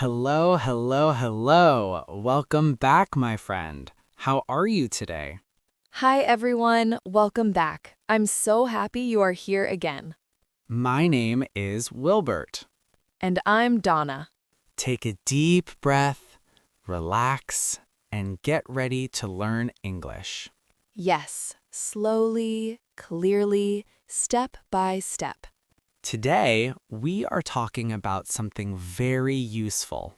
Hello, hello, hello. Welcome back, my friend. How are you today? Hi, everyone. Welcome back. I'm so happy you are here again. My name is Wilbert. And I'm Donna. Take a deep breath, relax, and get ready to learn English. Yes, slowly, clearly, step by step. Today, we are talking about something very useful.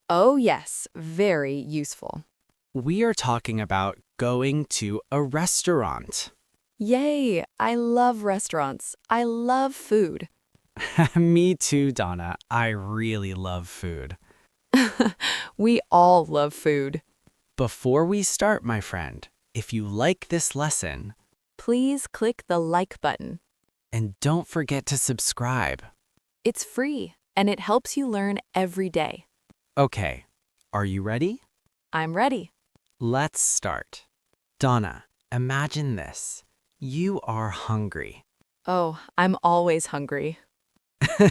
Oh, yes, very useful. We are talking about going to a restaurant. Yay! I love restaurants. I love food. Me too, Donna. I really love food. We all love food. Before we start, my friend, if you like this lesson, Please click the like button. and don't forget to subscribe. It's free, and it helps you learn every day. Okay, are you ready? I'm ready. Let's start. Donna, imagine this. You are hungry. Oh, I'm always hungry.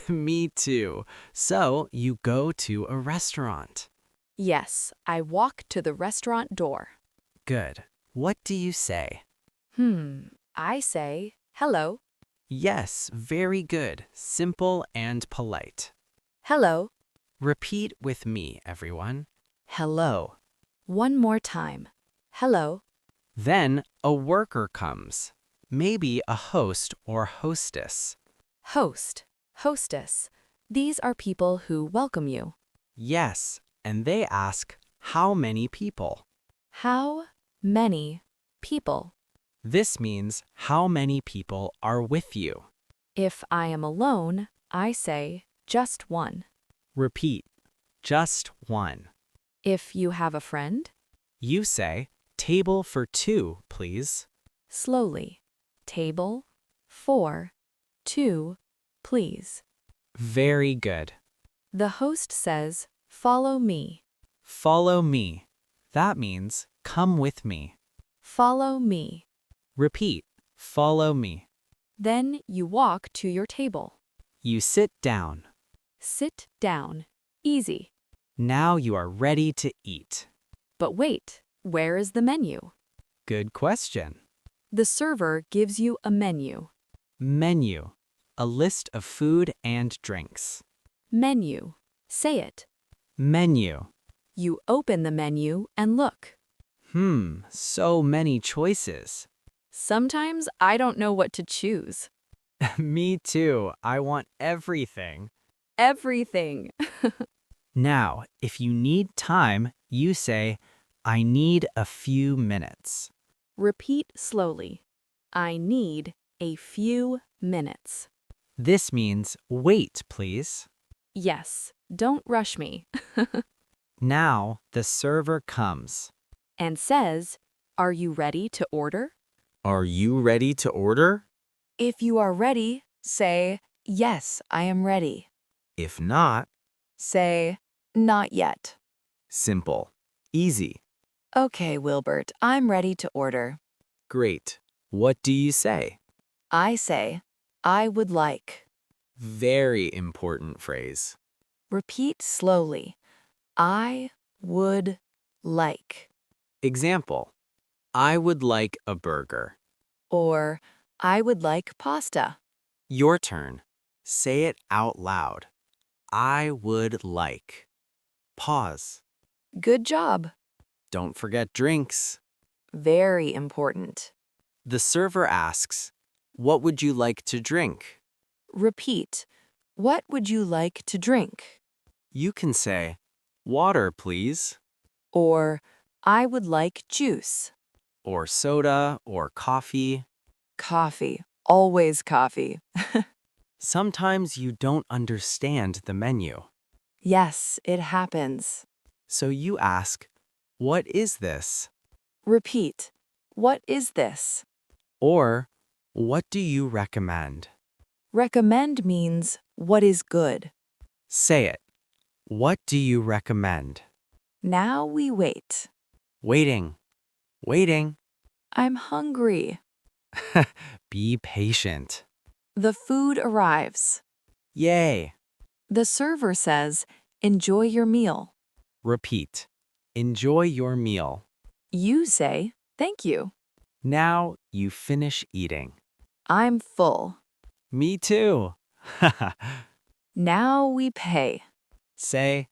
Me too. So you go to a restaurant. Yes, I walk to the restaurant door. Good. What do you say? I say, hello. Yes, very good. Simple and polite. Hello. Repeat with me, everyone. Hello. One more time. Hello. Then a worker comes. Maybe a host or hostess. Host. Hostess. These are people who welcome you. Yes, and they ask, how many people? How many people? This means how many people are with you. If I am alone, I say just one. Repeat, just one. If you have a friend, You say, table for two, please. slowly. Table, 4, 2, please. Very good. The host says, follow me. Follow me. That means come with me. Follow me. Repeat, follow me. Then you walk to your table. You sit down. Sit down. Easy. Now you are ready to eat. But wait, where is the menu? Good question. The server gives you a menu. Menu, a list of food and drinks. Menu. Say it. Menu. You open the menu and look. So many choices. Sometimes I don't know what to choose. Me too. I want everything. Everything. Now, if you need time, you say, I need a few minutes. Repeat slowly. I need a few minutes. This means wait, please. Yes, don't rush me. Now the server comes. And says, are you ready to order? Are you ready to order? If you are ready, say, yes, I am ready. If not, Say, not yet. simple, easy. Okay, Wilbert, I'm ready to order. Great. What do you say? I say, I would like. Very important phrase. Repeat slowly. I would like. Example, I would like a burger. Or, I would like pasta. Your turn. Say it out loud. I would like. Pause. Good job. Don't forget drinks. Very important. The server asks, what would you like to drink? Repeat. What would you like to drink? You can say, water, please, Or, I would like juice. or soda, or coffee. Coffee. Always coffee. Sometimes you don't understand the menu. Yes, it happens. So you ask, what is this? Repeat. What is this? Or, what do you recommend? Recommend means what is good. Say it. What do you recommend? Now we wait. Waiting. Waiting. I'm hungry. Be patient. The food arrives. Yay. The server says, enjoy your meal. Repeat. Enjoy your meal. You say, thank you. Now you finish eating. I'm full. Me too. Now we pay. Say,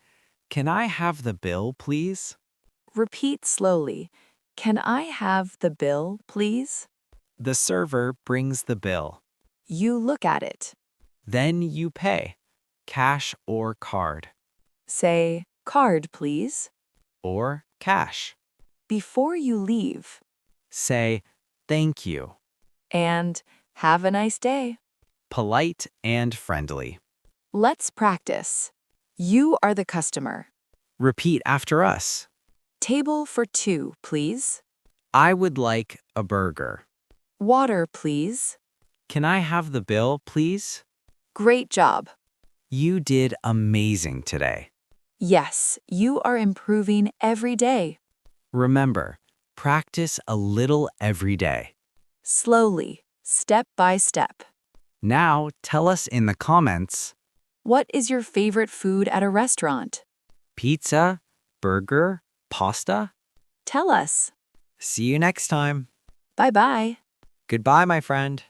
can I have the bill, please? Repeat slowly. Can I have the bill, please? The server brings the bill. You look at it. Then you pay. Cash or card. Say, card, please. Or cash. Before you leave. Say, thank you. And have a nice day. Polite and friendly. Let's practice. You are the customer. Repeat after us. Table for two, please. I would like a burger. Water, please. Can I have the bill, please? Great job. You did amazing today. Yes, you are improving every day. Remember, practice a little every day. Slowly, step by step. Now tell us in the comments, What is your favorite food at a restaurant? pizza, burger, pasta? Tell us. See you next time. Bye-bye. Goodbye, my friend.